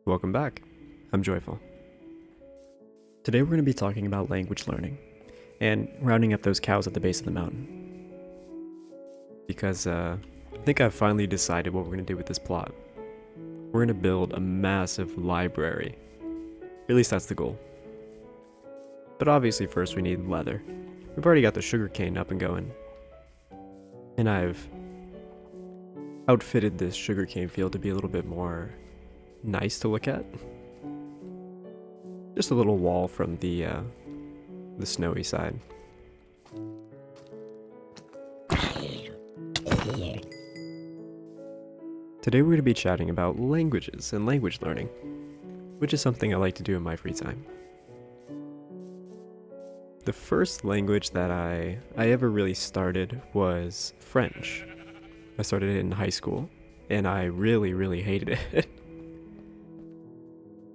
Welcome back. I'm Joyful. Today we're going to be talking about language learning and rounding up those cows at the base of the mountain. Because I think I've finally decided what we're going to do with this plot. We're going to build a massive library. At least that's the goal. But obviously first we need leather. We've already got the sugarcane up and going. And I've outfitted this sugarcane field to be a little bit more nice to look at. Just a little wall from the snowy side. Today we're going to be chatting about languages and language learning, which is something I like to do in my free time. The first language that I ever really started was French. I started it in high school, and I really hated it.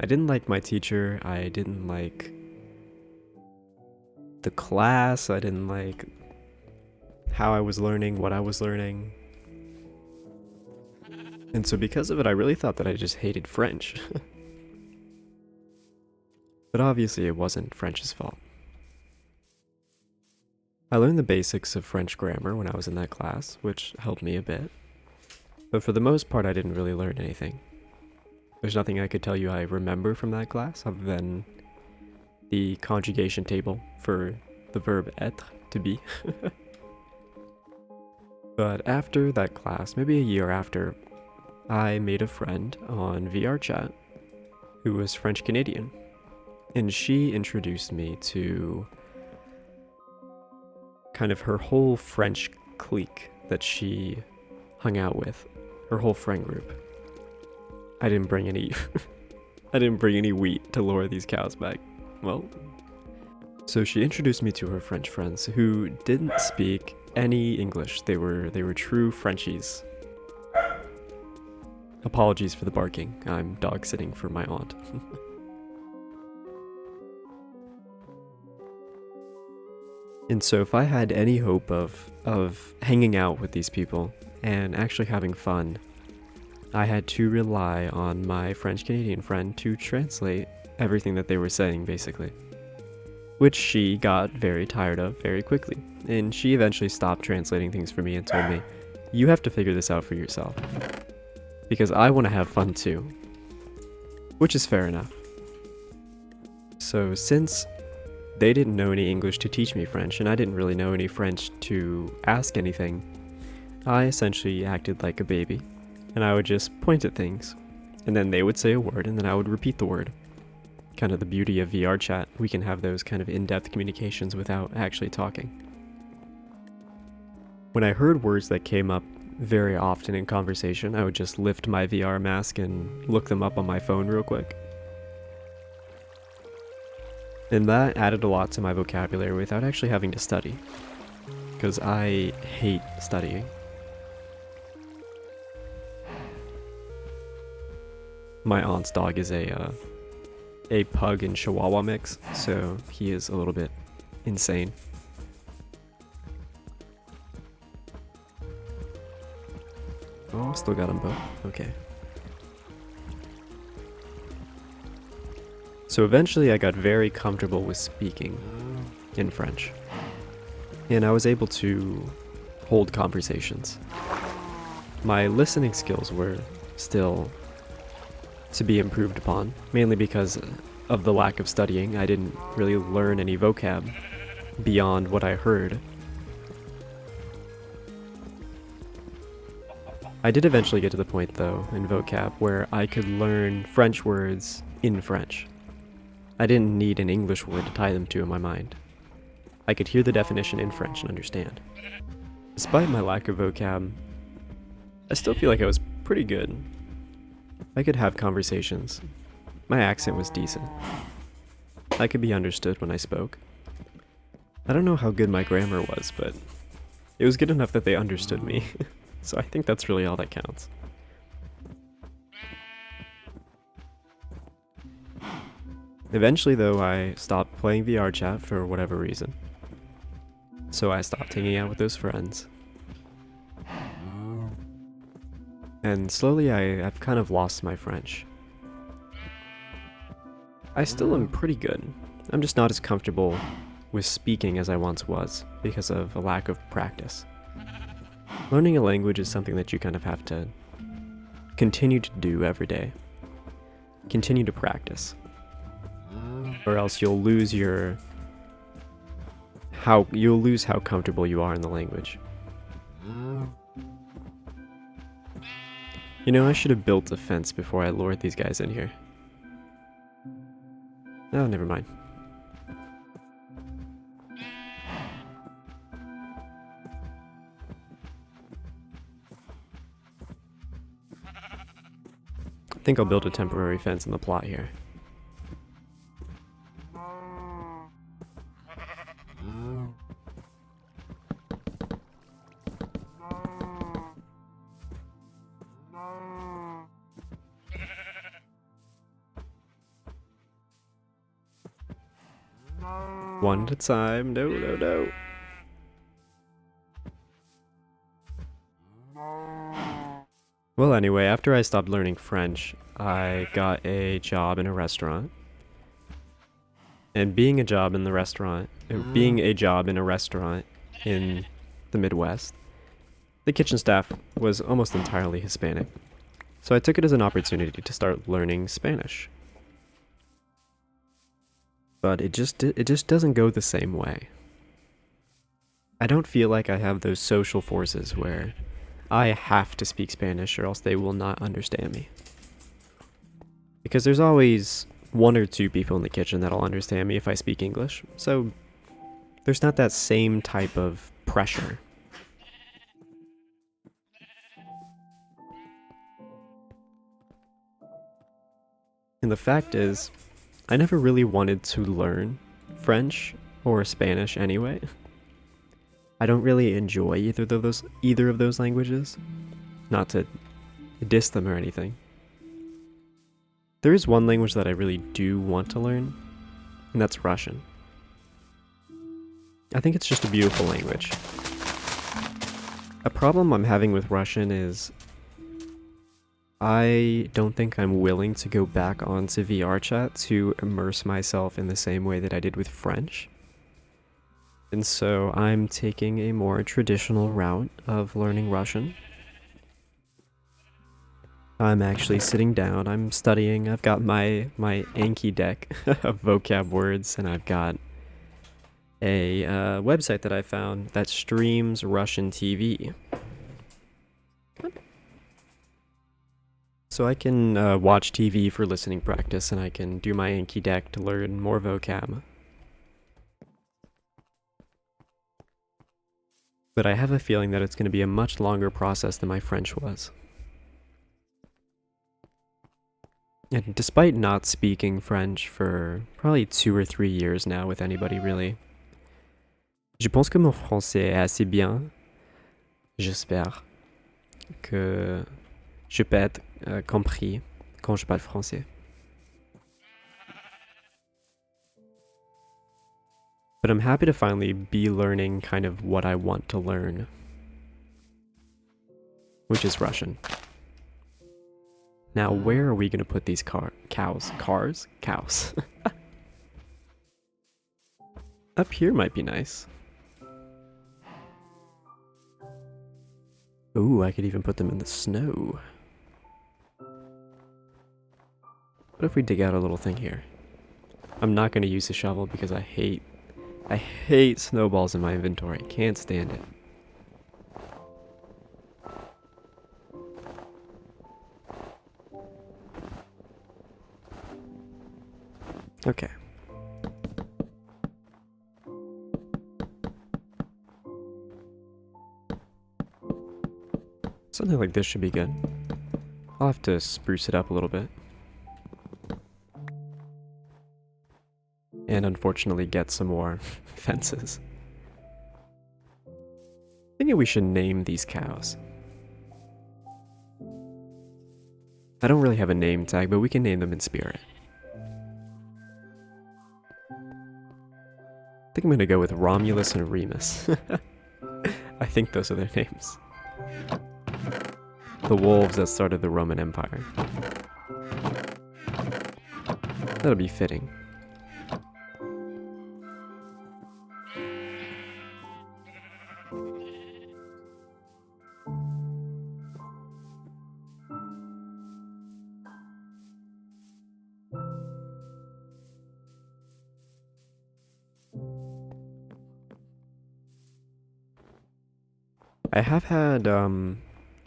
I didn't like my teacher, I didn't like the class, I didn't like how I was learning, what I was learning. And so because of it, I really thought that I just hated French. But obviously it wasn't French's fault. I learned the basics of French grammar when I was in that class, which helped me a bit. But for the most part, I didn't really learn anything. There's nothing I could tell you I remember from that class other than the conjugation table for the verb être, to be. But after that class, maybe a year after, I made a friend on VR chat who was French Canadian. And she introduced me to kind of her whole French clique that she hung out with, her whole friend group. I didn't bring any wheat to lure these cows back. Well, so she introduced me to her French friends who didn't speak any English. They were true Frenchies. Apologies for the barking. I'm dog sitting for my aunt. And so if I had any hope of hanging out with these people and actually having fun, I had to rely on my French-Canadian friend to translate everything that they were saying, basically. Which she got very tired of very quickly. And she eventually stopped translating things for me and told me, you have to figure this out for yourself. Because I want to have fun too. Which is fair enough. So since they didn't know any English to teach me French, and I didn't really know any French to ask anything, I essentially acted like a baby. And I would just point at things, and then they would say a word, and then I would repeat the word. Kind of the beauty of VR chat, we can have those kind of in-depth communications without actually talking. When I heard words that came up very often in conversation, I would just lift my VR mask and look them up on my phone real quick. And that added a lot to my vocabulary without actually having to study, because I hate studying. My aunt's dog is a pug and chihuahua mix, so he is a little bit insane. Oh, still got them both. Okay. So eventually I got very comfortable with speaking in French. And I was able to hold conversations. My listening skills were still to be improved upon, mainly because of the lack of studying. I didn't really learn any vocab beyond what I heard. I did eventually get to the point, though, in vocab where I could learn French words in French. I didn't need an English word to tie them to in my mind. I could hear the definition in French and understand. Despite my lack of vocab, I still feel like I was pretty good. I could have conversations. My accent was decent. I could be understood when I spoke. I don't know how good my grammar was, but it was good enough that they understood me. So I think that's really all that counts. Eventually, though, I stopped playing VR chat for whatever reason. So I stopped hanging out with those friends. And slowly I've kind of lost my French. I still am pretty good. I'm just not as comfortable with speaking as I once was because of a lack of practice. Learning a language is something that you kind of have to continue to do every day. Continue to practice. Or else you'll lose how comfortable you are in the language. You know, I should have built a fence before I lured these guys in here. Oh, never mind. I think I'll build a temporary fence in the plot here. One at a time. No, no, no. Well, anyway, after I stopped learning French, I got a job in a restaurant. And being a job in a restaurant in the Midwest, the kitchen staff was almost entirely Hispanic. So I took it as an opportunity to start learning Spanish. But it just doesn't go the same way. I don't feel like I have those social forces where I have to speak Spanish or else they will not understand me. Because there's always one or two people in the kitchen that'll understand me if I speak English, so there's not that same type of pressure. And the fact is, I never really wanted to learn French or Spanish anyway. I don't really enjoy either of those languages. Not to diss them or anything. There is one language that I really do want to learn, and that's Russian. I think it's just a beautiful language. A problem I'm having with Russian is I don't think I'm willing to go back onto VR chat to immerse myself in the same way that I did with French. And so I'm taking a more traditional route of learning Russian. I'm actually sitting down, I'm studying, I've got my Anki deck of vocab words, and I've got a website that I found that streams Russian TV. So I can watch TV for listening practice, and I can do my Anki deck to learn more vocab. But I have a feeling that it's going to be a much longer process than my French was. And despite not speaking French for probably 2 or 3 years now with anybody really, je pense que mon français est assez bien. J'espère que je peux être compris quand je parle français. But I'm happy to finally be learning kind of what I want to learn, which is Russian. Now, where are we going to put these cows? Cows. Up here might be nice. Ooh, I could even put them in the snow. What if we dig out a little thing here? I'm not going to use a shovel because I hate snowballs in my inventory. Can't stand it. Okay. Something like this should be good. I'll have to spruce it up a little bit. And unfortunately get some more fences. Thinking we should name these cows. I don't really have a name tag, but we can name them in spirit. I think I'm gonna go with Romulus and Remus. I think those are their names. The wolves that started the Roman Empire. That'll be fitting. I have had a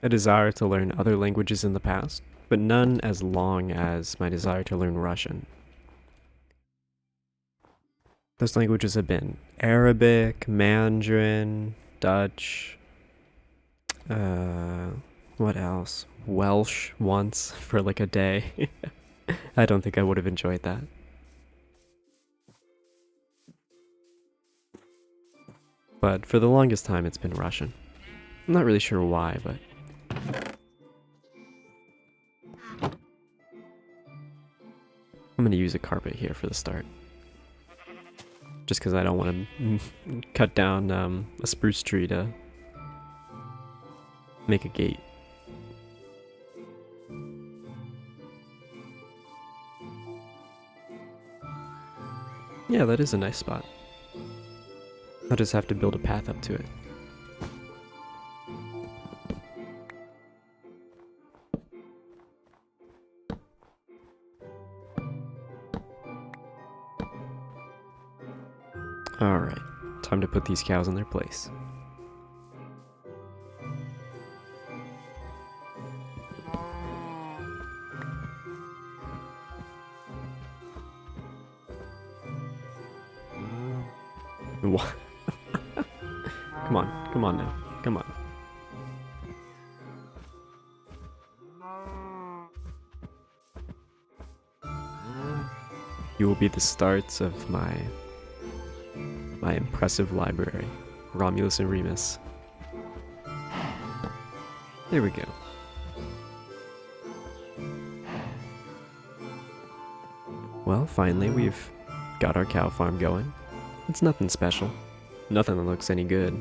desire to learn other languages in the past, but none as long as my desire to learn Russian. Those languages have been Arabic, Mandarin, Dutch, what else? Welsh once for like a day. I don't think I would have enjoyed that. But for the longest time, it's been Russian. I'm not really sure why, but... I'm gonna use a carpet here for the start. Just because I don't want to cut down a spruce tree to make a gate. Yeah, that is a nice spot. I'll just have to build a path up to it. Alright, time to put these cows in their place. What? Come on now, come on. You will be the starts of my impressive library, Romulus and Remus. There we go. Well, finally we've got our cow farm going. It's nothing special. Nothing that looks any good.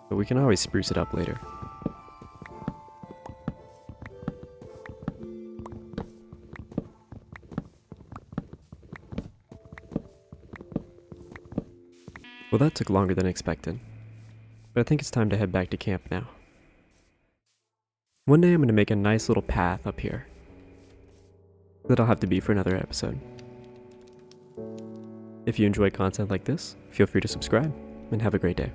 But we can always spruce it up later. Well, that took longer than expected. But I think it's time to head back to camp now. One day I'm going to make a nice little path up here. That'll have to be for another episode. If you enjoy content like this, feel free to subscribe, and have a great day.